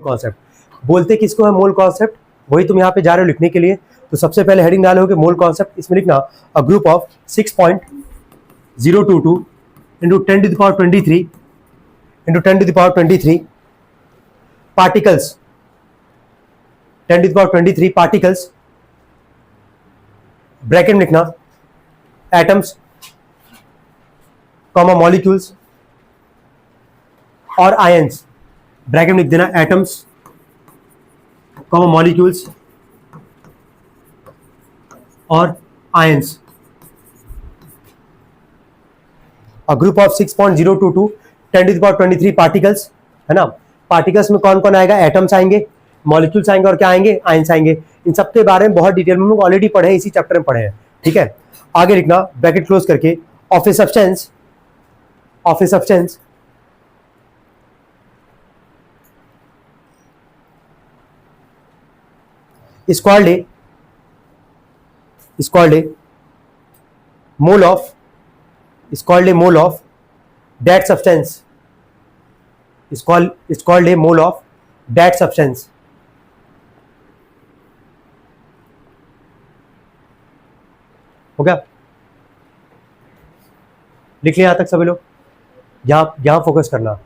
Concept बोलते किसको है? Mole concept. वही तुम यहाँ पे जा रहे हो लिखने के लिए। तो सबसे पहले हेडिंग डालोगे मोल कॉन्सेप्ट, इसमें लिखना a group of 6.022 into 10 to the power 23 into 10 to the power 23 particles, 10 to the power 23 particles, bracket में लिखना एटम्स कॉमा मॉलिक्यूल्स और आयंस, ब्रैकेट में लिख देना एटम्स कॉमा मॉलिक्यूल्स और ions. A group of 6.022 10 to the power 23 particles, है ना। Particles में कौन कौन आएगा? एटम्स आएंगे, मॉलिक्यूल्स आएंगे और क्या आएंगे? आयंस आएंगे। इन सब के बारे में बहुत डिटेल में हम लोग ऑलरेडी पढ़े हैं, इसी चैप्टर में पढ़े हैं, ठीक है। आगे लिखना ब्रैकेट क्लोज करके of a substance is called a mole of that substance, is called a mole of that substance। हो गया? लिख लिया यहां तक सभी लोग? यहां फोकस करना।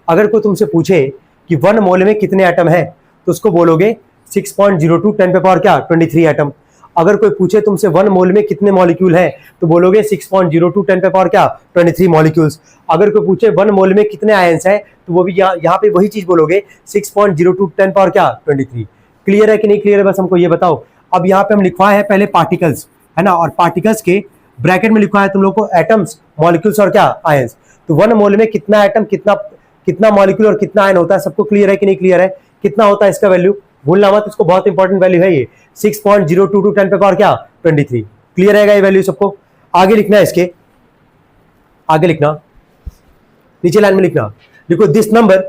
अगर कोई तुमसे पूछे कि 1 मोल में कितने एटम है तो उसको बोलोगे 6.02 10 पे पावर क्या 23 एटम। अगर कोई पूछे तुमसे 1 मोल में कितने मॉलिक्यूल हैं तो बोलोगे 6.02 10 पे पावर क्या 23 मॉलिक्यूल्स। अगर कोई पूछे 1 मोल में कितने आयंस हैं तो वो भी यहाँ पे वही चीज बोलोगे 6.02 10 पावर क्या 23। क्लियर है कि नहीं क्लियर है? बस हमको ये बताओ। अब यहाँ पे हम लिखवाए हैं पहले पार्टिकल्स, है ना, और पार्टिकल्स के ब्रैकेट में लिखवा है तुम लोग को एटम्स, मॉलिक्यूल्स और क्या आयंस। तो 1 मोल में कितना एटम, कितना मॉलिक्यूल और कितना आयन होता है, सबको क्लियर है कि नहीं क्लियर है? कितना होता है इसका वैल्यू? भूलना मत, इसको बहुत इंपॉर्टेंट वैल्यू है ये 6.022 10 पे पावर क्या 23। क्लियर रहेगा ये वैल्यू सबको? आगे लिखना है इसके, आगे लिखना नीचे लाइन में लिखना, देखो दिस नंबर,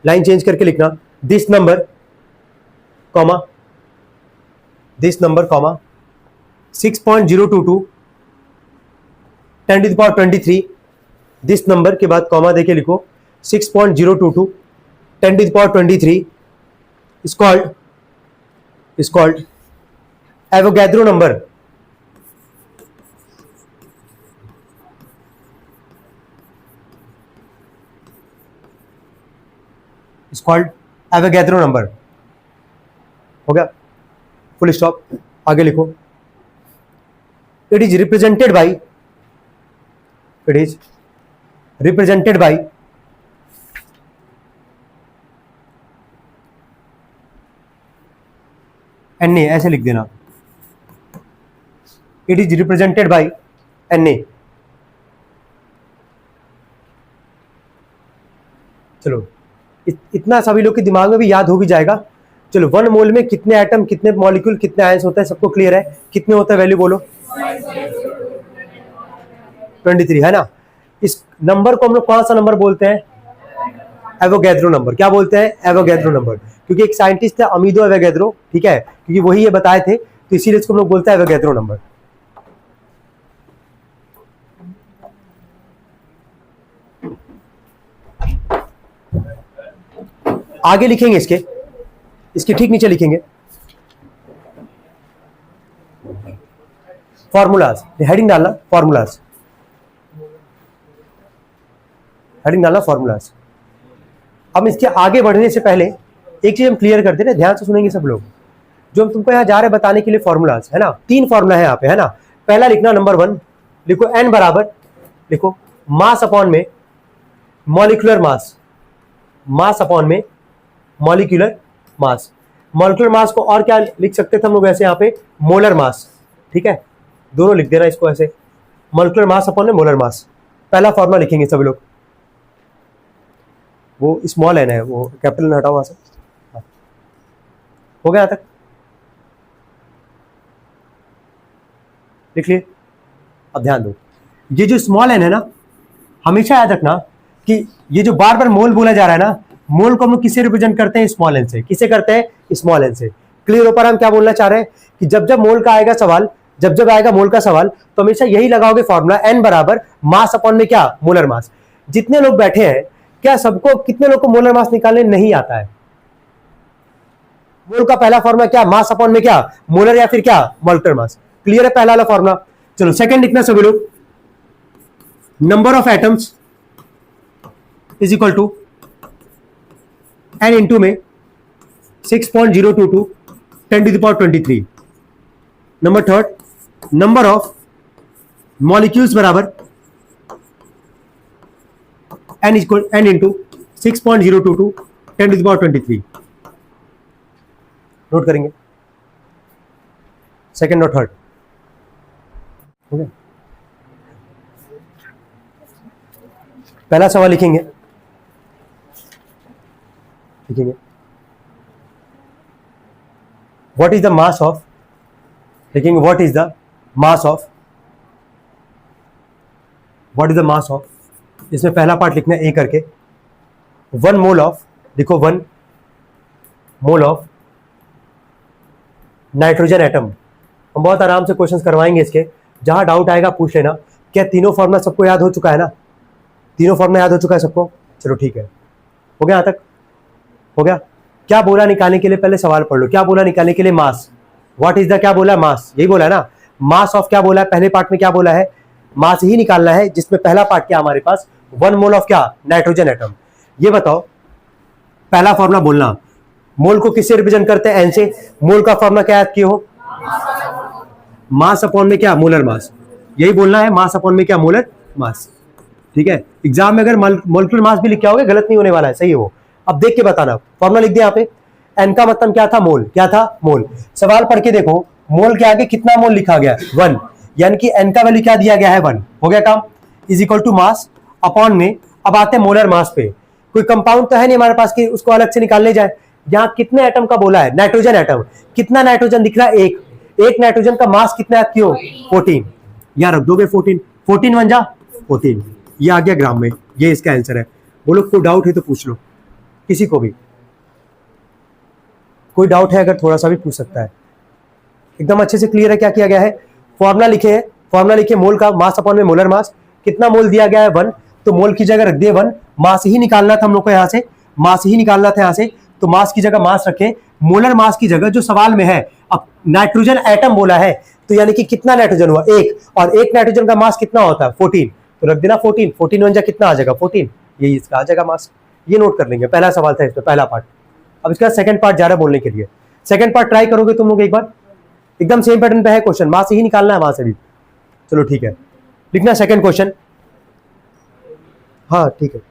लाइन चेंज करके लिखना this number comma 6.022 10 to the power 23, this number के बाद कॉमा देके लिखो 6.022 10 to the power 23 is called Avogadro number। is called Avogadro number। हो गया? Full stop. आगे लिखो it is represented by Na, ऐसे लिख देना it is represented by Na। चलो इतना सभी लोग के दिमाग में भी याद हो भी जाएगा। चलो 1 मोल में कितने एटम, कितने मॉलिक्यूल, कितने आयंस होता है, सबको क्लियर है? कितने होता है वैल्यू बोलो? 23, है ना। इस नंबर को हम लोग कौन सा नंबर बोलते हैं? Avogadro number. क्या बोलते हैं? Avogadro number. क्योंकि एक साइंटिस्ट है अमीदो एवोगैड्रो, ठीक है, क्योंकि वही ये बताए थे, तो इसीलिए इसको हम लोग बोलते हैं एवोगैड्रो नंबर। आगे लिखेंगे इसके ठीक नीचे लिखेंगे फॉर्मूलाज, हेडिंग डालना फॉर्मूलाज, हेडिंग डालना फॉर्मूलाज। अब इसके आगे बढ़ने से पहले एक चीज हम क्लियर कर दे रहे, ध्यान से सुनेंगे सब लोग। जो हम तुमको यहाँ जा रहे बताने के लिए फॉर्मूलाज, है ना, 3 फॉर्मूला है यहाँ पे, है ना। पहला लिखना नंबर 1, लिखो n बराबर, लिखो मास अपॉन में मॉलिक्यूलर मास, मास अपॉन में मॉलिक्यूलर मास। मॉलिक्यूलर मास को और क्या लिख सकते थे हम लोग ऐसे यहाँ पे? मोलर मास, ठीक है, दोनों लिख देना इसको ऐसे, मॉलिक्यूलर मास अपॉन में मोलर मास। पहला फॉर्मूला लिखेंगे सभी लोग, वो स्मॉल एन है, वो कैपिटल हटाओ वहां से। हो गया यहाँ तक? लिख लिए? अब ध्यान दो, ये जो स्मॉल एन है ना, हमेशा याद रखना कि ये जो बार बार मोल बोला जा रहा है ना, मोल को हम लोग किससे रिप्रेजेंट करते हैं? स्मॉल एन से। किसे करते हैं? स्मॉल एन से। क्लियर ऊपर हम क्या बोलना चाह रहे हैं कि जब जब मोल का आएगा सवाल, जब आएगा मोल का सवाल, तो हमेशा यही लगाओगे फॉर्मूला, एन बराबर मास अपॉन में क्या? Molar mass. जितने लोग बैठे हैं, क्या सबको, कितने लोग को मोलर मास निकालने नहीं आता है? मोल का पहला फॉर्मूला क्या, मास अपॉन में क्या, मोलर या फिर क्या, मॉलिक्यूलर मास। क्लियर है पहला वाला फॉर्मूला। चलो सेकंड लिखना सभी लोग, number of atoms is equal to n into में 6.022 10⁻23। Number third, number of molecules बराबर n इंटू 6.022 10⁻23। नोट करेंगे सेकंड और थर्ड। ओके, पहला सवाल लिखेंगे what is the mass of, लिखेंगे what is the mass of, what is the mass of, इसमें पहला पार्ट लिखना है ए करके, 1 मोल ऑफ, देखो 1 मोल ऑफ नाइट्रोजन एटम। हम बहुत आराम से क्वेश्चंस करवाएंगे इसके, जहां डाउट आएगा पूछ लेना। क्या तीनों फॉर्मूला सबको याद हो चुका है ना, तीनों फॉर्मूला याद हो चुका है सबको, चलो ठीक है, हो गया यहां तक, हो गया। क्या बोला निकालने के लिए, पहले सवाल पढ़ लो, क्या बोला निकालने के लिए, मास, व्हाट इज द, क्या बोला, मास, यही बोला है ना, मास ऑफ क्या बोला है, पहले पार्ट में क्या बोला है, मास ही निकालना है, जिसमें पहला पार्ट क्या हमारे पास, 1 मोल ऑफ क्या, नाइट्रोजन एटम। ये बताओ पहला फॉर्मूला बोलना, मोल को किससे रिप्रेजेंट करते हैं, एन से, मोल का फॉर्मूला क्या याद किए हो, मास अपॉन में क्या, मोलर मास, यही बोलना है, मास अपॉन में क्या, मोलर मास। ठीक है, एग्जाम में अगर मोलिकुलर मास भी लिख के आओगे गलत नहीं होने वाला है, सही है वो। अब देख के बताना, फॉर्मूला लिख दिया यहाँ पे, एन का मतलब क्या था, मोल, क्या था, मोल। सवाल पढ़ के देखो, मोल के आगे कितना मोल लिखा गया, 1, यानी कि एन का वैल्यू क्या दिया गया है, 1, हो गया काम, is equal to mass upon में। अब आते हैं मोलर मास पे, कोई कंपाउंड तो है नहीं हमारे पास कि उसको अलग से निकालने जाए। यहाँ कितने एटम का बोला है, नाइट्रोजन एटम, कितना नाइट्रोजन दिख रहा है, एक नाइट्रोजन का मास कितना याद किया, 14, यहाँ रख दोगे 14, 14 1 जा 14, ये आ गया ग्राम में, ये इसका आंसर है। बोलो कोई डाउट है तो पूछ लो, किसी को भी कोई डाउट है अगर थोड़ा सा भी पूछ सकता है। एकदम अच्छे से क्लियर है क्या किया गया है, फॉर्मूला लिखे, फॉर्मूला लिखे, मोल का मास अपॉन में मोलर मास, कितना मोल दिया गया है, 1, तो मोल की जगह रख दिए 1, मास ही निकालना था हम लोग को, यहाँ से मास ही निकालना था यहाँ से, तो मास की जगह मास रखे, मोलर मास की जगह जो सवाल में है, अब नाइट्रोजन एटम बोला है, तो यानी कि कितना नाइट्रोजन हुआ, 1, और 1 नाइट्रोजन का मास कितना होता है, 14, तो रख देना 14, 14 1 जा कितना आ जाएगा, 14, यही इसका आ जाएगा मास। ये नोट कर लेंगे, पहला सवाल था इसमें, पहला पार्ट। अब इसका सेकंड पार्ट जा रहा है बोलने के लिए, सेकंड पार्ट ट्राई करोगे तुम लोग एक बार, एकदम सेम पैटर्न पे है क्वेश्चन, मास ही निकालना है वहां से भी। चलो ठीक है, लिखना सेकंड क्वेश्चन, हाँ ठीक है।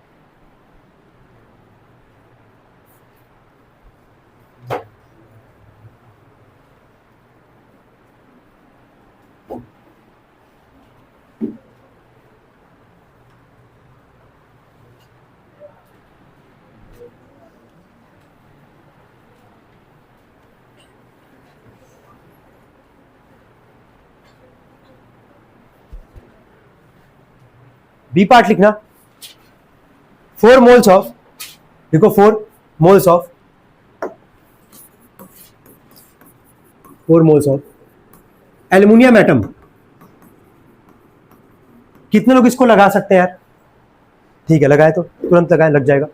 बी पार्ट लिखना, 4 मोल्स ऑफ, देखो 4 moles of, 4 moles of aluminium atom. कितने लोग इसको लगा सकते हैं यार, ठीक है लगाए तो तुरंत लगाए, लग जाएगा।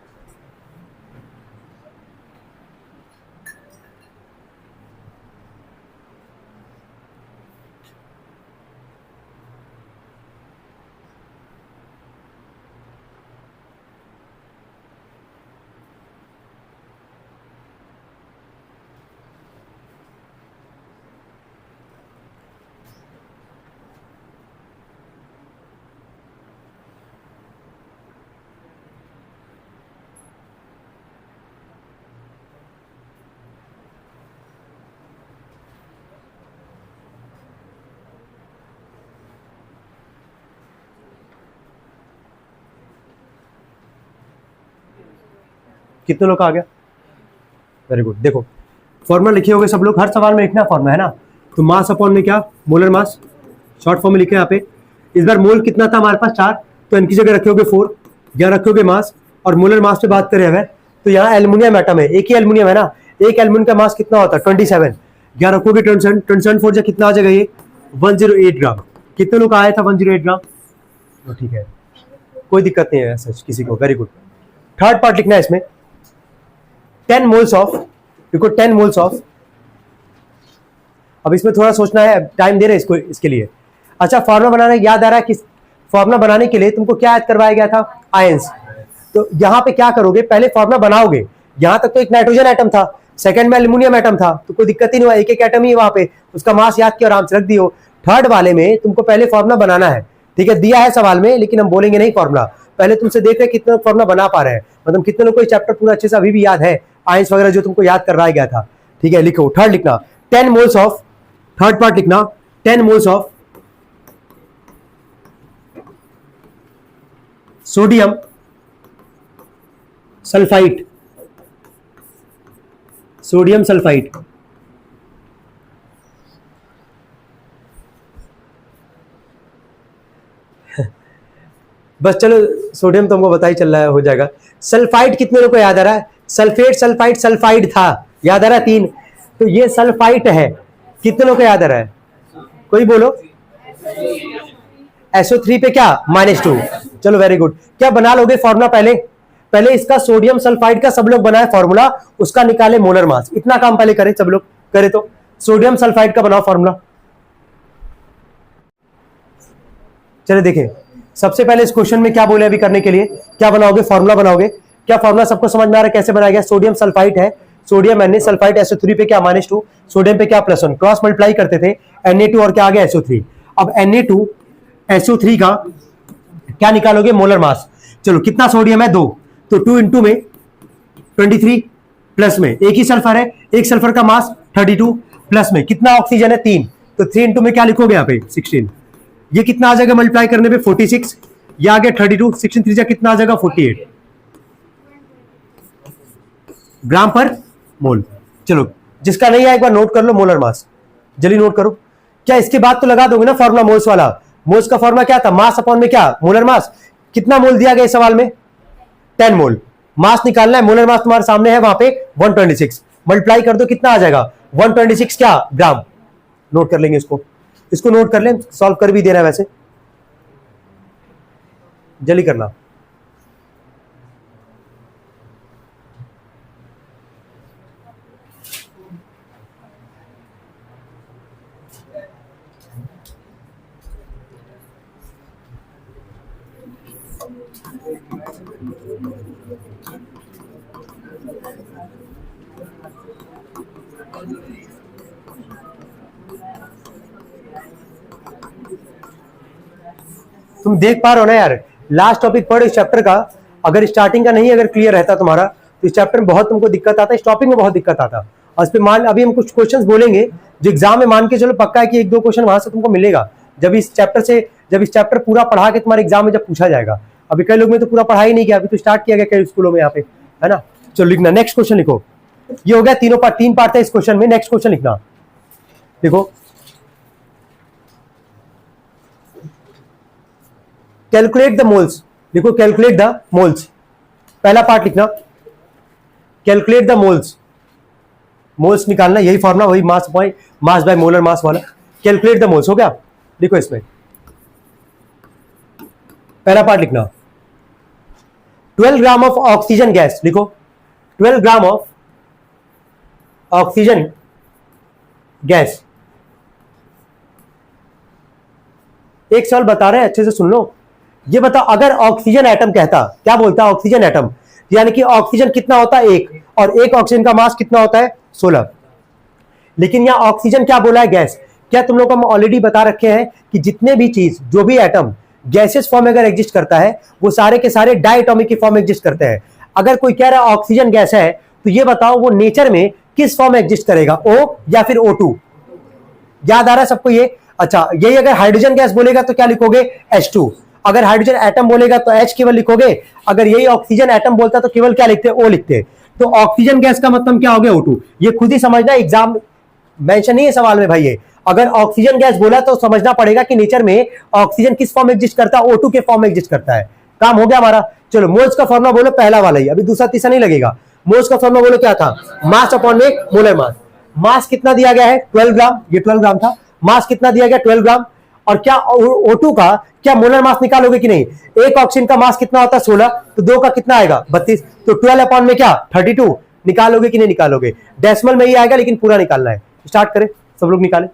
कितने लोग का आ गया, वेरी गुड। देखो फॉर्मूला लिखे होंगे सब लोग, हर सवाल में लिखना फॉर्मूला है ना, तो मास अपॉन में क्या, मोलर मास, शॉर्ट फॉर्म में लिखे यहाँ पे। इस बार मोल कितना था हमारे पास, 4, तो इनकी जगह रखे होगे 4, यहाँ रखोगे मास, और मोलर मास पे बात करें हमें, तो यहाँ एल्युमिनियम एटम है, एक ही एल्युमिनियम है ना, एक एल्युमिनियम का मास कितना होता है 27, यहाँ रखोगे 27 4 कितना आ जाएगा ये 108 ग्राम। कितने लोग आया था 108 ग्राम, तो ठीक है कोई दिक्कत नहीं है सच किसी को, वेरी गुड। थर्ड पार्ट लिखना है इसमें, 10 मोल्स ऑफ, देखो 10 मोल्स ऑफ, अब इसमें थोड़ा सोचना है, टाइम दे रहे हैं इसको, इसके लिए। अच्छा, फॉर्मूला बनाने याद आ रहा है कि फॉर्मूला बनाने के लिए तुमको क्या याद करवाया गया था? आयंस। तो यहां पे क्या करोगे, पहले फॉर्मूला बनाओगे। यहां तक तो एक नाइट्रोजन एटम था, सेकंड में एल्यूमिनियम एटम था, तो कोई दिक्कत ही नहीं हुआ, एक एक एटम ही वहां पे, उसका मास याद किया, आराम से रख दियो। थर्ड वाले में तुमको पहले फॉर्मूला बनाना है, ठीक है, दिया है सवाल में, लेकिन हम बोलेंगे नहीं फॉर्मूला, पहले तुमसे देख रहे कितना फॉर्मूला बना पा रहे हैं, मतलब कितने लोग को चैप्टर पूरा अच्छे से अभी भी याद है, आयंस वगैरह जो तुमको याद करवाया गया था, ठीक है। लिखो, थर्ड लिखना 10 मोल्स ऑफ, थर्ड पार्ट लिखना 10 moles of sodium sulphide, sodium sulphide. बस चलो, सोडियम तो हमको पता ही चल रहा है, हो जाएगा। सल्फाइड कितने लोगों को याद आ रहा है? सल्फेट, सल्फाइड, सल्फाइड था, याद आ रहा है 3, तो ये सल्फाइड है, कितने लोगों को याद आ रहा है? कोई बोलो। SO3 पे क्या? -2। चलो वेरी गुड। क्या बना लोगे फॉर्मूला? पहले इसका सोडियम सल्फाइड का सब लोग बनाए फॉर्मूला, उसका निकाले मोलर मास, इतना काम पहले करें सब लोग, करे तो सोडियम सल्फाइड का बनाओ फॉर्मूला। चलिए देखें, सबसे पहले इस क्वेश्चन में क्या बोले अभी करने के लिए, क्या बनाओगे? फॉर्मूला बनाओगे। क्या फॉर्मूला सबको समझ में आ रहा है कैसे बनाया गया? सोडियम सल्फाइड है, सोडियम Na, सल्फाइड SO3 पे क्या? -2, सोडियम पे क्या? +1, क्रॉस मल्टीप्लाई करते थे, Na2 और क्या आ गया? SO3। अब Na2 SO3 का क्या निकालोगे? Molar mass. चलो, कितना सोडियम है? 2, तो 2 इंटू में 23, प्लस में एक ही सल्फर है, एक सल्फर का मास 32, प्लस में कितना ऑक्सीजन है? 3, तो 3 इंटू में क्या लिखोगे यहाँ पे? 16। ये कितना आ जाएगा मल्टीप्लाई करने पे? 46, ये आ गया 32, 16 3 कितना आ जाएगा? 48 ग्राम पर मोल। चलो, जिसका नहीं है एक बार नोट कर लो मोलर मास, जल्दी नोट करो। क्या इसके बाद तो लगा दोगे ना फॉर्मूला मोल्स वाला? मोल्स का फॉर्मूला क्या था? मास अपॉन में क्या? Molar mass. कितना मोल दिया गया इस सवाल में? 10 मोल। मास निकालना है, मोलर मास तुम्हारे सामने है वहां पे 126, मल्टीप्लाई कर दो, कितना आ जाएगा? 126 क्या? ग्राम। नोट कर लेंगे इसको नोट कर लें, सॉल्व कर भी देना है वैसे, जल्दी करना। तुम देख पा रहे हो ना यार, लास्ट टॉपिक पढ़ो इस चैप्टर का, अगर स्टार्टिंग का नहीं अगर क्लियर रहता तुम्हारा, तो इस चैप्टर में बहुत तुमको दिक्कत आता है, इस टॉपिक में बहुत दिक्कत आता। और इस पे मान, अभी हम कुछ क्वेश्चंस बोलेंगे जो एग्जाम में मान के चलो पक्का है कि 1-2 क्वेश्चन वहां से तुमको मिलेगा, जब इस चैप्टर पूरा पढ़ा के तुम्हारे एग्जाम में जब पूछा जाएगा। अभी कई लोग में तो पूरा पढ़ा ही नहीं किया, अभी तो स्टार्ट किया गया कई स्कूलों में यहाँ पे, है ना। चलो लिखना, नेक्स्ट क्वेश्चन लिखो। ये हो गया तीन पार्ट था इस क्वेश्चन में। नेक्स्ट क्वेश्चन लिखना, देखो, कैलकुलेट द मोल्स। देखो, कैलकुलेट द मोल्स, पहला पार्ट लिखना, कैलकुलेट द मोल्स। मोल्स निकालना, यही फॉर्मूला, वही mass point, mass by molar mass वाला। कैलकुलेट द मोल्स हो गया। देखो इसमें पहला पार्ट लिखना, 12 ग्राम ऑफ ऑक्सीजन गैस। लिखो, 12 ग्राम ऑफ ऑक्सीजन गैस। एक सवाल बता रहे हैं, अच्छे से सुन लो। ये बताओ, अगर ऑक्सीजन एटम कहता, क्या बोलता है? ऑक्सीजन एटम, यानी कि ऑक्सीजन कितना होता है? 1, और एक ऑक्सीजन का मास कितना होता है? 16। लेकिन यहां ऑक्सीजन क्या बोला है? गैस। क्या तुम लोग को हम ऑलरेडी बता रखे हैं कि जितने भी चीज, जो भी एटम गैसेस फॉर्म में अगर एग्जिस्ट करता है, वो सारे के सारे डायटोमिक की फॉर्म में एग्जिस्ट करते हैं। अगर कोई कह रहा है ऑक्सीजन गैस है, तो ये बताओ वो नेचर में किस फॉर्म में एग्जिस्ट करेगा? O या फिर O2? याद आ रहा है सबको ये? अच्छा, यही अगर हाइड्रोजन गैस बोलेगा तो क्या लिखोगे? H2। अगर हाइड्रोजन एटम बोलेगा तो H केवल लिखोगे। अगर यही ऑक्सीजन एटम बोलता तो केवल क्या लिखते? O लिखते। तो ऑक्सीजन गैस का मतलब क्या हो गया? O2। ये खुद ही समझना, एग्जाम मेंशन नहीं है सवाल में भाई। ये अगर ऑक्सीजन गैस बोला तो समझना पड़ेगा कि नेचर में ऑक्सीजन किस फॉर्म में एग्जिस्ट करता है? O2 के फॉर्म में एग्जिस्ट करता है। काम हो गया हमारा। चलो, मोल्स का फॉर्मूला बोलो, पहला वाला ही, अभी दूसरा तीसरा नहीं लगेगा। मोल्स का फॉर्मूला बोलो, क्या था? मास अपॉन में मोलर मास। मास कितना दिया गया है? 12 ग्राम। ये 12 ग्राम था। मास कितना दिया गया? 12 ग्राम। और क्या O2 का क्या मोलर मास निकालोगे कि नहीं? एक ऑक्सीजन का मास कितना होता है? 16, तो 2 का कितना आएगा? 32। तो 12 अपॉन में क्या? 32 निकालोगे कि नहीं निकालोगे? डेसिमल में ही आएगा लेकिन पूरा निकालना है। स्टार्ट करें, सब लोग निकालें।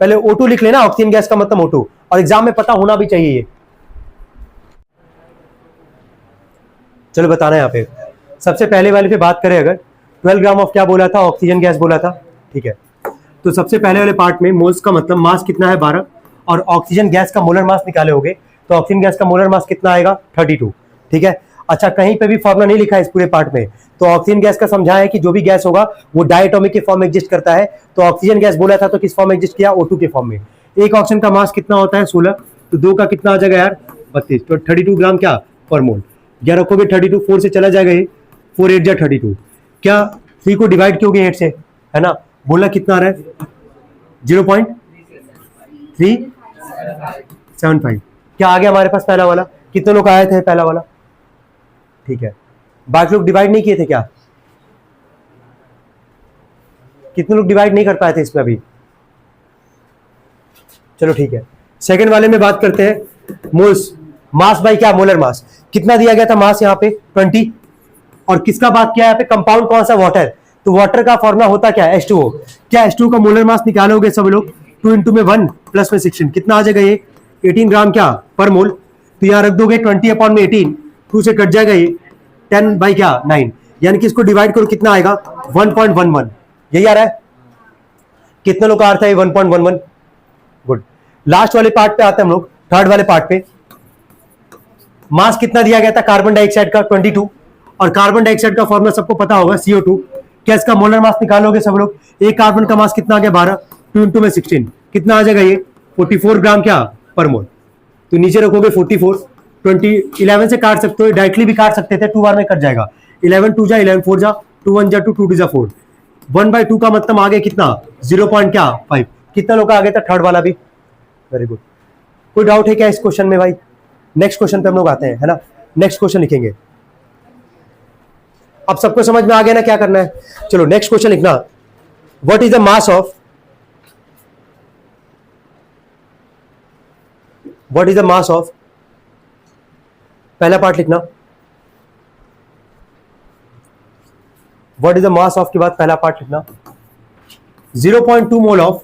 पहले O2 लिख लेना, ऑक्सीजन गैस का मतलब O2, और एग्जाम में पता होना भी चाहिए ये। चलो बताना यहाँ पे, सबसे पहले वाले पे बात करें अगर 12 ग्राम ऑफ क्या बोला था, ऑक्सीजन गैस बोला था, ठीक है। तो सबसे पहले वाले पार्ट में मोल्स का मतलब मास कितना है 12, और ऑक्सीजन गैस का मोलर मास निकाले होगे तो ऑक्सीजन गैस का मोलर मास कितना आएगा 32, ठीक है। अच्छा, कहीं पे भी फॉर्मूला नहीं लिखा है इस पूरे पार्ट में, तो ऑक्सीजन गैस का समझा है कि जो भी गैस होगा वो डायटोमिक के फॉर्म में एग्जिस्ट करता है। तो ऑक्सीजन गैस बोला था तो किस फॉर्म में एग्जिस्ट किया, O2 के फॉर्म में। एक ऑक्सीजन का मास कितना होता है 16, तो 2 का कितना आ जाएगा यार 32, तो 32 ग्राम क्या पर मोल। या रखोगे 32, 4 से चला जाएगा ये, 4 8 जा 32, क्या 3 को डिवाइड किया 8 से, है ना, बोलना कितना आ रहा है 0.375। क्या आ गया हमारे पास पहला वाला? कितने लोग आए थे पहला वाला? ठीक है, बाकी लोग डिवाइड नहीं किए थे क्या? कितने लोग डिवाइड नहीं कर पाए थे इसमें अभी? चलो ठीक है, सेकंड वाले में बात करते हैं। मोल्स मास बाई क्या, मोलर मास। कितना दिया गया था मास यहाँ पे 20, और किसका बात किया यहाँ पे, कंपाउंड कौन सा, वाटर। तो वाटर का फॉर्मूला होता क्या, H2O। क्या H2O का मोलर मास निकालोगे सब लोग, 2 इंटू में 1 प्लस में 16, कितना आ जाएगा ये 18 ग्राम क्या पर मोल। तो यहाँ रख दोगे 20/18, 2 से कट जाएगा ये 10 बाई क्या 9, यानी कि इसको डिवाइड करो कितना आएगा 1.11, यही आ रहा है। कितने लोग का अर्थ है ये 1.11? गुड। लास्ट वाले पार्ट पे आते हैं हम लोग, थर्ड वाले पार्ट पे। मास कितना दिया गया था कार्बन डाइऑक्साइड का 22, और कार्बन डाइऑक्साइड का फॉर्मूला सबको पता होगा CO2। क्या इसका मोलर मास निकालोगे सब लोग? एक कार्बन का मास कितना आ गया 12, 2 इंटू में 16, कितना आ जाएगा ये 44 ग्राम क्या पर मोल। तो नीचे रखोगे 44, 20 11 से काट सकते हो, डायरेक्टली भी काट सकते थे, 2 बार में कट जाएगा। 11 2 जा 11 4 जा 2 1 जा 2 2 2 जा 4, 1/2 का मतलब आ गया कितना 0.5। कितना लोग आ गया था थर्ड वाला भी? Very good. कोई डाउट है क्या इस क्वेश्चन में भाई? नेक्स्ट क्वेश्चन पे हम लोग आते हैं, है ना। नेक्स्ट क्वेश्चन लिखेंगे। अब सबको समझ में आ गया ना क्या करना है? चलो नेक्स्ट क्वेश्चन लिखना, what is the mass of, what is the mass of, पहला पार्ट लिखना, what is the mass of के बाद पहला पार्ट लिखना 0.2 मोल ऑफ।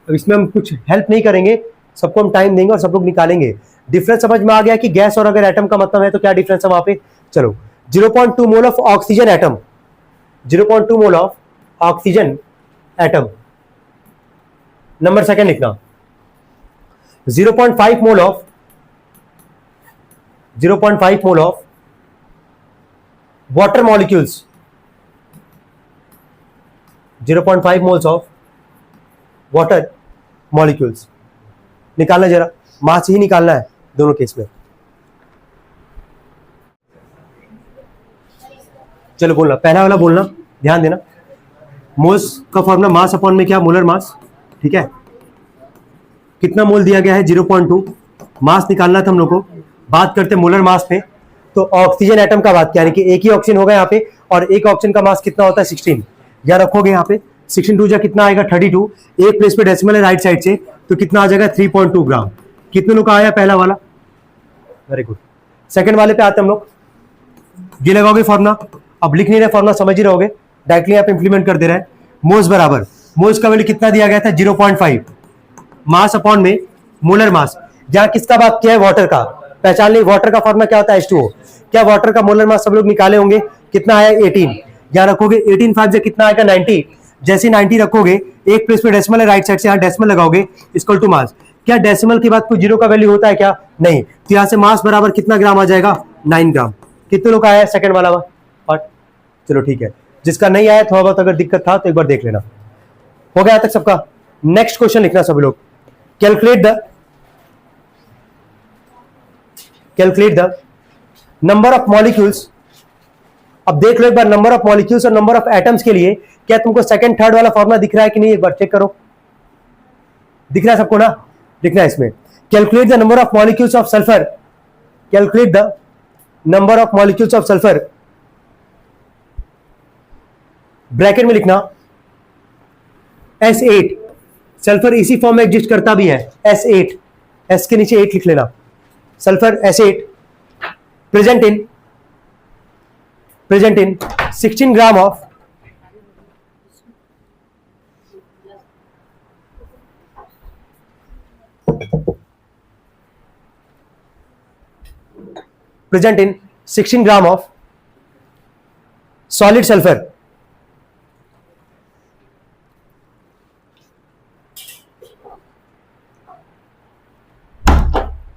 अब इसमें हम कुछ हेल्प नहीं करेंगे, सबको हम टाइम देंगे और सब लोग निकालेंगे। डिफरेंस समझ में आ गया कि गैस और अगर एटम का मतलब है तो क्या डिफरेंस है वहां पे। चलो 0.2 mole of oxygen atom, 0.2 mole of oxygen atom, number second लिखना 0.5 mole of, 0.5 mole of water molecules, 0.5 moles of water molecules. निकालना जरा, मास ही निकालना है दोनों केस में। चलो बोलना, पहला वाला बोलना, ध्यान देना। मोल्स का फॉर्मूला मास अपॉन में क्या, मोलर मास, ठीक है। कितना मोल दिया गया है 0.2, मास निकालना था हम लोग को। बात करते मोलर मास पे, तो ऑक्सीजन एटम का बात किया, यानी कि एक ही ऑक्सीजन होगा यहाँ पे, और एक ऑक्सीजन का मास कितना होता है 16। या रखोगे यहाँ पे 16 2 जा कितना आएगा 32, एक प्लेस पे डेसिमल है राइट साइड से, तो कितना आ जाएगा 3.2 ग्राम। कितने लोग का आया पहला वाला? Very good. सेकंड वाले पे आते हम लोग, ये लगाओगे फॉर्मूला, अब लिख नहीं रहे फॉर्मूला, समझ ही रहोगे, डायरेक्टली आप इंप्लीमेंट कर दे रहे हैं। मोल्स बराबर, मोल्स का वैल्यू कितना दिया गया था 0.5, मास अपॉन में मोलर मास। जहां किसका बात किया है, वाटर का, पहचान ली। वाटर का फॉर्मूला क्या होता है H2O। क्या वाटर का मोलर मास सब लोग निकाले होंगे, कितना आया 18। यहाँ रखोगे 18 5 से कितना आएगा 90, जैसे 90 रखोगे एक प्लेस पे डेसिमल है राइट साइड से, यहाँ डेसिमल लगाओगे इक्वल टू मास। क्या डेसिमल के बाद कोई जीरो का वैल्यू होता है क्या? नहीं। तो यहाँ से मास बराबर कितना ग्राम आ जाएगा 9 ग्राम। कितने लोग आया सेकंड वाला पार्ट? चलो ठीक है, जिसका नहीं आया थोड़ा बहुत अगर दिक्कत था तो एक बार देख लेना। हो गया तक सबका? नेक्स्ट क्वेश्चन लिखना सब लोग, calculate the number of molecules. अब देख लो एक बार, नंबर ऑफ मॉलिक्यूल्स और नंबर ऑफ एटम्स के लिए क्या तुमको सेकंड थर्ड वाला फॉर्मूला दिख रहा है कि नहीं, एक बार चेक करो। दिख रहा है सबको ना? लिखना है इसमें, calculate the number of molecules of sulphur, calculate the number of molecules of sulphur, bracket में लिखना S8। सल्फर इसी फॉर्म में एग्जिस्ट करता भी है, S8, S के नीचे 8 लिख लेना। Sulphur S8 present in 16 gram of present in 16 gram of solid sulfur.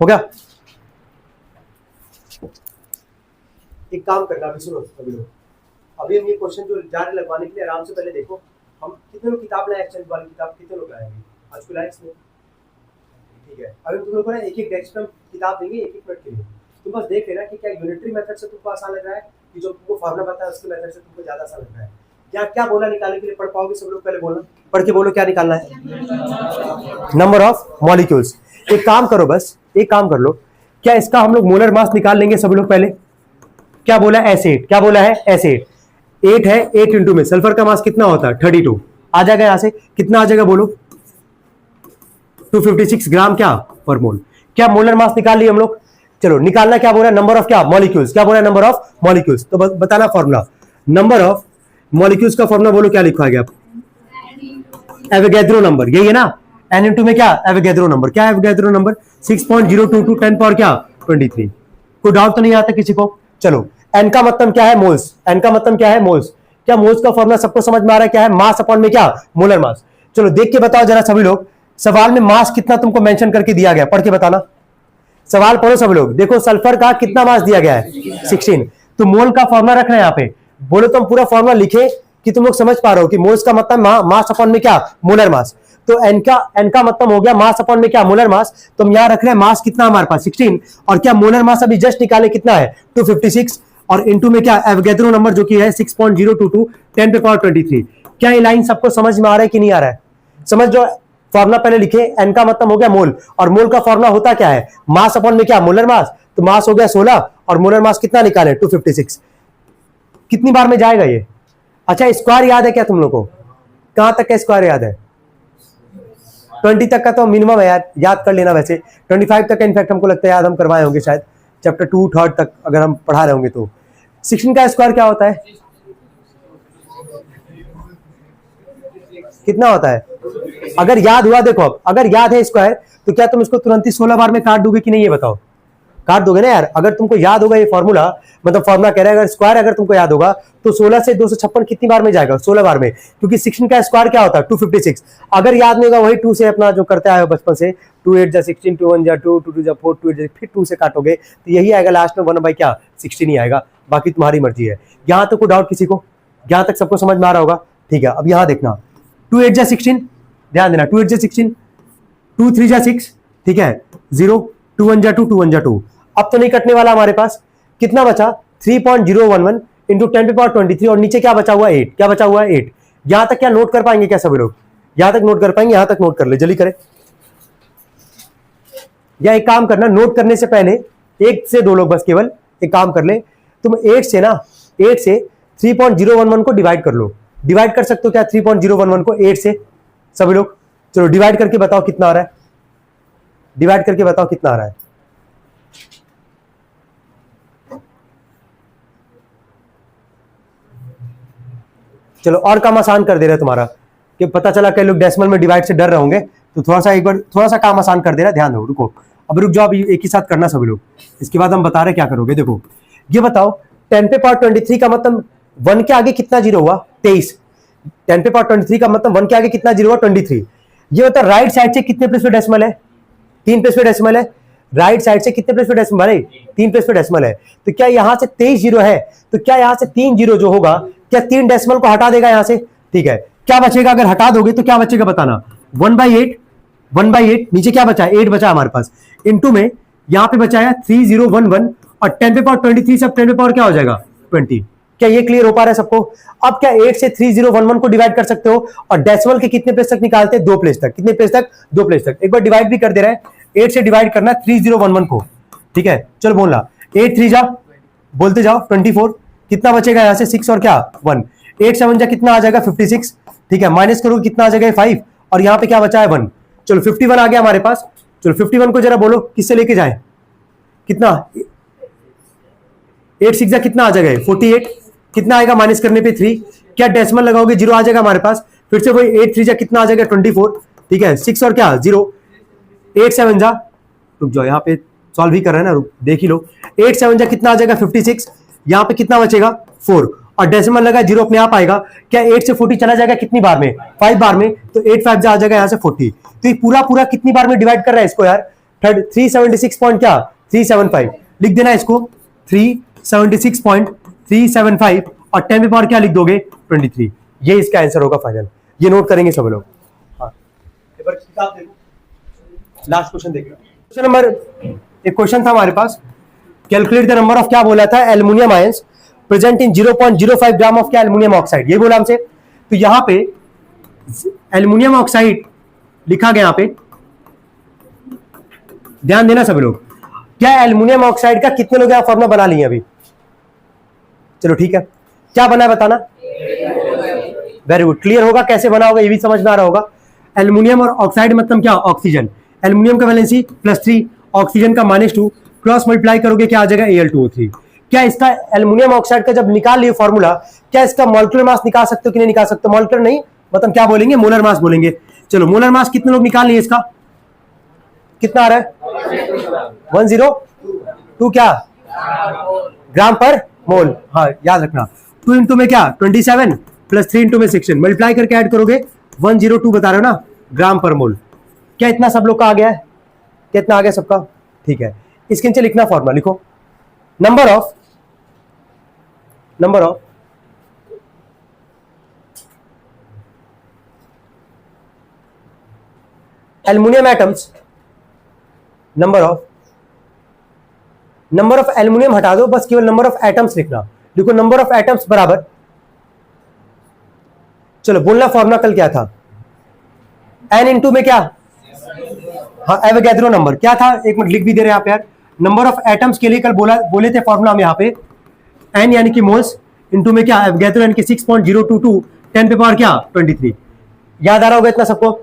हो गया? एक काम करना, अभी सुनो अभी लोग, अभी हम ये क्वेश्चन जो जा रहे लगवाने के लिए आराम से पहले देखो हम कितने लोग किताब लाए, एक्सचेंज वाली किताब कितने लोग लाए आज को लाए इसमें, ठीक है। अभी तुम लोगों को ना एक एक डेस्क में किताब देंगे एक एक मिनट के लिए, तुम बस देख लेना कि क्या यूनिटरी मेथड से तुमको आसान लग रहा है कि जो तुमको फार्मूला पता है उसके मेथड से तुमको ज्यादा आसान लग रहा है। क्या क्या बोला निकालने के लिए, पढ़ पाओगे सब लोग? पहले बोलना, पढ़ के बोलो क्या निकालना है। Number of molecules. एक काम करो, बस एक काम कर लो, क्या इसका हम लोग मोलर मास निकाल लेंगे सब लोग पहले। क्या बोला है? एसिड। क्या बोला है? एसिड 8 है, 8 इंटू में सल्फर का मास कितना होता है 32 आ जाएगा। यहां से कितना आ जाएगा बोलो? 256 ग्राम क्या पर मोल। क्या मोलर मास निकाल लिया हम लोग? चलो निकालना क्या बोला? नंबर ऑफ क्या मॉलिक्यूल्स। क्या बोला? Number of molecules. तो बताना फॉर्मूला नंबर ऑफ मॉलिक्यूल्स का फॉर्मूला बोलो, क्या लिखा गया? एवोगैड्रो नंबर, यही है ना। एन इंटू में क्या? Avogadro number. क्या एवोगैड्रो नंबर? 6.022 10 पावर क्या 23। कोई डाउट तो नहीं आता किसी को? चलो एन का मतलब क्या है? मोल्स। एन का मतलब क्या है? मोल्स। क्या मोल्स का फॉर्मूला सबको समझ में आ रहा है? क्या है? मास अपॉन में क्या? Molar mass. चलो देख के बताओ जरा सभी लोग, सवाल में मास कितना तुमको मेंशन करके दिया गया, पढ़ के बताना। सवाल पढ़ो सब लोग। देखो सल्फर का कितना मास दिया गया है 16, तो मोल का फॉर्मूला रखना है यहाँ पे। बोलो तुम पूरा फॉर्मूला लिखे कि तुम लोग समझ पा रहे हो कि मोल्स का मतलब मास अपॉन में क्या? Molar mass. तो एन का मतलब हो गया मास अपॉन में क्या? Molar mass. तो हम यहाँ रख रहे हैं मास कितना हमारे पास 16, और क्या मोलर मास अभी जस्ट निकाले कितना है 256, और इनटू में क्या एवोगैड्रो नंबर जो कि है 6.022 10 पावर 23। क्या ये लाइन सबको समझ में आ रहा है कि नहीं आ रहा है? समझ जो फॉर्मूला पहले लिखे, एन का मतलब हो गया मोल, और मोल का फॉर्मूला होता क्या है? मास अपॉन में क्या? Molar mass. तो मास हो गया 16 और मोलर मास कितना निकाले 256। कितनी बार में जाएगा ये? अच्छा स्क्वायर याद है क्या तुम लोग को? कहां तक का स्क्वायर याद है? 20 तक का तो मिनिमम है यार, याद कर लेना। वैसे 25 तक का इनफैक्ट हमको लगता है याद हम करवाए होंगे शायद, चैप्टर 2 3 तक अगर हम पढ़ा रहे होंगे तो। 16 का स्क्वायर क्या होता है? कितना होता है? अगर याद हुआ, देखो अगर याद है स्क्वायर, तो क्या तुम इसको तुरंत ही 16 बार में काट दोगे कि नहीं? ये बताओ। काट दोगे ना यार। अगर तुमको याद होगा ये फॉर्मूला, मतलब फॉर्मूला कह रहा है अगर स्क्वायर अगर तुमको याद होगा तो 16 से 256 कितनी बार में जाएगा? 16 बार में, क्योंकि 16 का स्क्वायर क्या होता है 256। अगर याद नहीं होगा वही 2 से अपना जो करते आए हो बचपन से, 2 8 जा 16, 2 1 जा 2, 2 2 जा 4, 2 8 जा, फिर 2 से काटोगे तो यही आएगा लास्ट में 1 बाई क्या 16 ही आएगा। बाकी तुम्हारी मर्जी है। यहाँ तक कोई डाउट किसी को? यहाँ तक सबको समझ में आ रहा होगा? ठीक है। अब यहाँ देखना 2 8 जा 16, ध्यान देना 2 8 जा 16, 2 3 जा 6, ठीक है 0, 2 1 जा 2, 2 1 जा 2। अब तो नहीं कटने वाला हमारे पास। कितना बचा? 3.011 इंटू 10 पावर 23, और नीचे क्या बचा हुआ? 8। क्या बचा हुआ है? 8। यहां तक क्या नोट कर पाएंगे क्या सभी लोग? यहां तक नोट कर पाएंगे? यहां तक नोट कर ले, जल्दी करें। या एक काम करना, नोट करने से पहले 1 से 2 लोग बस केवल एक काम कर ले, तुम 8 से ना 8 से 3.011 को डिवाइड कर लो। डिवाइड कर सकते हो क्या 3.011 को 8 से? सभी लोग चलो डिवाइड करके बताओ कितना आ रहा है। डिवाइड करके बताओ कितना आ रहा है। चलो और काम आसान कर दे रहा है तुम्हारा, कि पता चला कई लोग डेसिमल में डिवाइड से डर रहे होंगे, तो थोड़ा सा एक बार थोड़ा सा काम आसान कर दे रहा है। ध्यान दो, रुको अब रुक जाओ, अभी एक ही साथ करना सभी लोग। इसके बाद हम बता रहे क्या करोगे। देखो ये बताओ 10 पे पावर 23 का मतलब 1 के आगे कितना जीरो हुआ? 23। 10 पे पावर 23 का मतलब 1 के आगे कितना जीरो हुआ? 23। ये बता राइट साइड से कितने प्लेस पे डेसिमल है? 3 प्लेस पे डेसिमल है। राइट साइड से कितने प्लेस पे डेसिमल है? 3 प्लेस पे डेसिमल है। तो क्या यहां से 23 जीरो है, तो क्या यहां से 3 जीरो जो होगा, क्या 3 डेसिमल को हटा देगा यहां से? ठीक है। क्या बचेगा अगर हटा दोगे तो क्या बचेगा बताना? 1/8, 1/8 नीचे क्या बचा है? 8 बचा हमारे पास। इनटू में यहां पे बचा है 3011, और 10 पे पावर 23 सब 10 पे पावर क्या हो जाएगा 20। क्या ये क्लियर हो पा रहा है सबको? अब क्या 8 से 3011 को डिवाइड कर सकते हो, और डेसिमल के कितने प्लेस तक निकालते हैं? 2 प्लेस तक। कितने प्लेस तक? 2 प्लेस तक। एक बार डिवाइड भी कर दे रहे हैं, 8 से डिवाइड करना 3011 को, ठीक है। चलो बोलना 8 3 जा, बोलते जाओ 24। कितना बचेगा यहां से? 6 और क्या 1। 8 7 जा कितना आ जाएगा 56, ठीक है। माइनस करोगे कितना आ जाएगा 5, और यहां पे क्या बचा है 1। चलो 51 आ गया हमारे पास। चलो 51 को जरा बोलो किससे लेके जाए? कितना 8 6 जा कितना आ जाएगा 48, कितना आएगा माइनस करने पे 3, क्या डेसिमल लगाओगे 0 आ जाएगा हमारे पास, फिर से वही 8 3 जा कितना आ जाएगा 24, ठीक है 6 और क्या 0, 8 7 जा, रुक जाओ यहाँ पे सॉल्व ही कर रहे हैं ना, रुक देख ही लो, 8 7 जा कितना आ जाएगा 56, यहाँ पे कितना बचेगा 4, और डेसिमल लगा 0 अपने आप आएगा, क्या 8 से 40 चला जाएगा कितनी बार में 5 बार में, तो 8 5 जा आ जाएगा यहाँ से 40, तो ये पूरा पूरा कितनी बार में डिवाइड कर रहा है इसको यार 376 पॉइंट क्या 375, लिख देना इसको 376.375 और 10 पे पावर क्या लिख दोगे 23, ये इसका आंसर होगा फाइनल, ये नोट करेंगे सब लोग। हाँ किताब देखो, लास्ट क्वेश्चन देखो, क्वेश्चन नंबर, एक क्वेश्चन था हमारे पास, कैलकुलेट द नंबर ऑफ क्या बोला था aluminium ions present in 0.05 gram of क्या एल्युमिनियम ऑक्साइड, ये बोला हमसे, तो यहां पे एल्युमिनियम ऑक्साइड लिखा गया, यहां पे ध्यान देना सब लोग, क्या एल्युमिनियम ऑक्साइड का कितने लोग यहां फॉर्मूला बना लिए अभी, चलो ठीक है, क्या बना है बताना, वेरी गुड, क्लियर होगा कैसे बना होगा ये भी समझ में आ रहा होगा। एल्युमिनियम और ऑक्साइड मतलब क्या ऑक्सीजन, एल्युमिनियम का वैलेंसी +3, ऑक्सीजन का -2, क्रॉस मल्टीप्लाई करोगे क्या आ जाएगा Al2O3। क्या इसका एल्युमिनियम ऑक्साइड का जब निकाल लिए फॉर्मूला, क्या इसका मॉलिक्यूलर मास निकाल सकते हो कि नहीं निकाल सकते, मॉलिक्यूलर नहीं मतलब क्या बोलेंगे मोलर मास बोलेंगे, चलो मोलर मास कितने लोग निकाल लिए इसका, कितना आ रहा है 102 क्या ग्राम पर मोल, हाँ याद रखना, 2 इंटू में क्या 27 +3 इंटू में 16 मल्टीप्लाई करके ऐड करोगे 102 बता रहे हो ना ग्राम पर मोल, क्या इतना सब लोग का आ गया है, कितना आ गया सबका, ठीक है, इसके नीचे लिखना फॉर्मूला लिखो, number of aluminium atoms, number of aluminium हटा दो, बस केवल नंबर ऑफ एटम्स लिखना, देखो नंबर ऑफ एटम्स बराबर, चलो बोलना फॉर्मूला कल क्या था, n इंटू में क्या, हाँ एवोगैड्रो नंबर क्या था, एक मिनट लिख भी दे रहे हैं आप यार, नंबर ऑफ एटम्स के लिए कल बोले थे फॉर्मूला हम यहाँ पे n यानी कि मोल्स इंटू में क्या एवोगैड्रो यानी कि 6.022 10 पे पावर क्या 23, याद आ रहा होगा इतना सबको,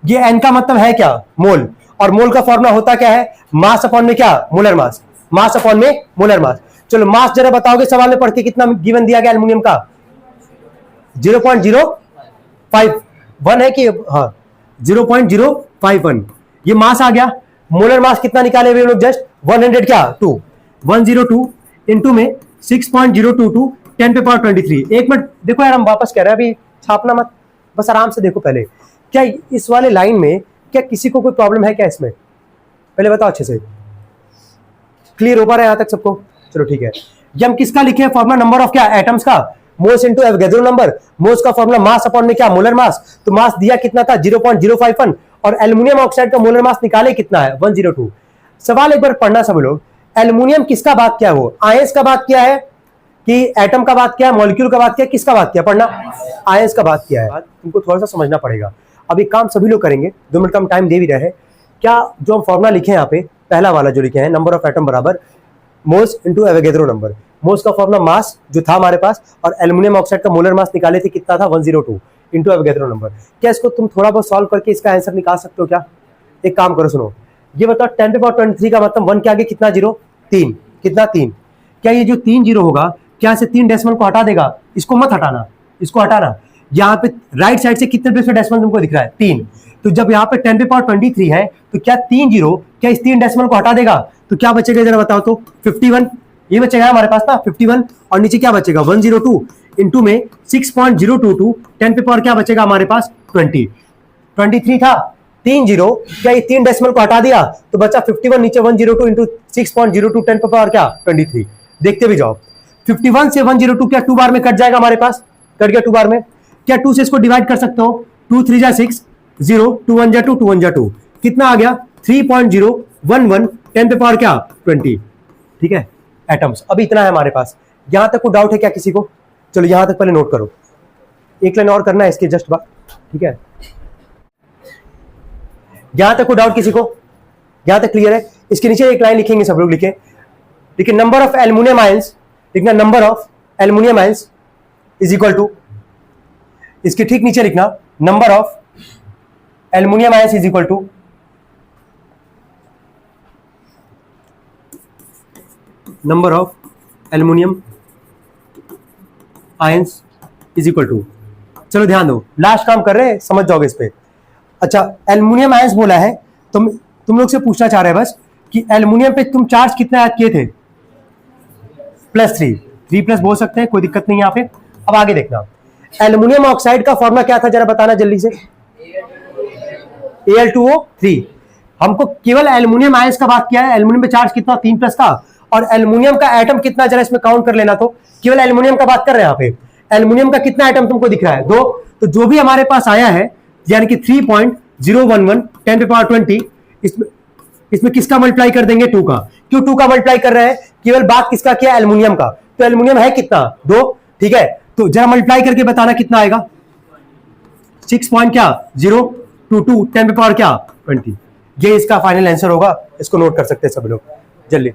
ये n का मतलब है क्या मोल, और मोल का फॉर्मूला होता क्या है मास अपॉन में क्या मोलर मास, मास अपॉन में मोलर मास, चलो मास जरा बताओगे सवाल में पढ़ के कितना गिवन दिया गया एल्युमिनियम का 0.051 है कि हाँ 0.051, ये मास आ गया, मोलर मास कितना निकाले हुए लोग जस्ट 100 क्या 2 102 इंटू में 6.022 10 पे पावर 23, एक मिनट देखो यार हम वापस कह रहे हैं अभी छापना मत, बस आराम से देखो पहले, क्या इस वाले लाइन में क्या किसी को कोई प्रॉब्लम है क्या इसमें, पहले बताओ अच्छे से, क्लियर हो पा रहा है यहां तक सबको, चलो ठीक है, ये हम किसका लिखे फॉर्मूला नंबर ऑफ क्या एटम्स का, moles into Avogadro number, moles का फॉर्मूला मास अपॉन में क्या मोलर मास, तो मास दिया कितना था 0.051 और एल्युमिनियम ऑक्साइड का मोलर मास निकाले कितना है 102, सवाल एक बार पढ़ना सब लोग, एल्युमिनियम किसका बात किया, वो आयंस का बात किया है कि एटम का बात किया है, मॉलिक्यूल का बात किया, किसका बात किया, पढ़ना आयंस का बात किया है, तुमको थोड़ा सा समझना पड़ेगा, अभी काम सभी लोग करेंगे, 2 मिनट का हम टाइम दे भी रहे हैं, क्या जो हम फॉर्मूला लिखे हैं यहाँ पे पहला वाला जो लिखे हैं नंबर ऑफ एटम बराबर moles into Avogadro number, moles का फॉर्मूला मास जो था हमारे पास और एल्युमिनियम ऑक्साइड का मोलर मास निकाले थे कितना था 102 इंटू एवोगैड्रो नंबर, क्या इसको तुम थोड़ा बहुत सॉल्व करके इसका आंसर निकाल सकते हो क्या, एक काम करो सुनो, ये बताओ 10 पे पावर 23 का मतलब 1 के आगे कितना जीरो 3, कितना 3, क्या ये जो 3 जीरो होगा क्या से 3 डेसिमल को हटा देगा, इसको मत हटाना, इसको हटाना, यहाँ पे राइट साइड से कितने प्लेस पे डेसिमल तुमको दिख रहा है 3, तो जब यहाँ पे 10 पे पावर 23 है तो क्या 3 जीरो क्या इस 3 डेसिमल को हटा देगा, तो क्या बचेगा जरा बताओ तो 51, ये बचेगा हमारे पास ना 51 और नीचे क्या बचेगा 102 इंटू में 6.022 10 पे पावर क्या बचेगा हमारे पास 23 था, 3 जीरो क्या ये 3 डेसिमल को हटा दिया तो बचा 51 नीचे 102 इंटू 6.02 10 पे पावर क्या 23, देखते भी जाओ 51 से 102 क्या 2 बार में कट जाएगा हमारे पास, कट गया 2 बार में, क्या 2 से इसको डिवाइड कर सकते हो 2 3 जा 6 0 2 1 जा 2 2 1 जा 2, कितना आ गया 3.011 10 पे पावर क्या 20, ठीक है एटम्स, अभी इतना है हमारे पास, यहां तक कोई डाउट है क्या किसी को, चलो यहां तक पहले नोट करो, एक लाइन और करना है इसके जस्ट बाद, ठीक है यहां तक कोई डाउट किसी को, यहां तक क्लियर है, इसके नीचे एक लाइन लिखेंगे सब लोग लिखे, देखिए नंबर ऑफ एल्युमिनियम आयंस लिखना, number of aluminium ions is equal to, इसके ठीक नीचे लिखना number of aluminium ions is equal to number of aluminium ions is equal to, चलो ध्यान दो, लास्ट काम कर रहे हैं, समझ जाओगे इस पे। अच्छा, एल्युमिनियम आयंस बोला है, तुम लोग से पूछना चाह रहे हैं बस कि एल्युमिनियम पे तुम चार्ज कितना ऐड किए थे? +3, 3+ बोल सकते हैं, कोई दिक्कत नहीं है यहाँ पे। अब आगे देखना, एल्युमिनियम ऑक्साइड का फॉर्मूला क्या था, जरा बताना जल्दी से। Al2O3। हमको केवल एल्युमिनियम आयंस का बात किया है, एल्युमिनियम पे चार्ज कितना, 3+ था, और एल्युमिनियम का एटम कितना, जरा इसमें काउंट कर लेना। तो केवल एल्युमिनियम का बात कर रहे हैं यहाँ पे। एल्युमिनियम का कितना एटम तुमको दिख रहा है? 2। तो जो भी हमारे पास आया है, यानी कि 3.011 10⁻20, इसमें किसका मल्टीप्लाई कर देंगे? 2 का। क्यों 2 का मल्टीप्लाई कर रहे हैं? केवल बात किसका किया? एल्युमिनियम का। तो एल्युमिनियम है कितना? 2, ठीक है। तो जरा मल्टीप्लाई करके बताना कितना आएगा। 6.022 10⁻20, ये इसका फाइनल आंसर होगा। इसको नोट कर सकते हैं सब लोग जल्दी।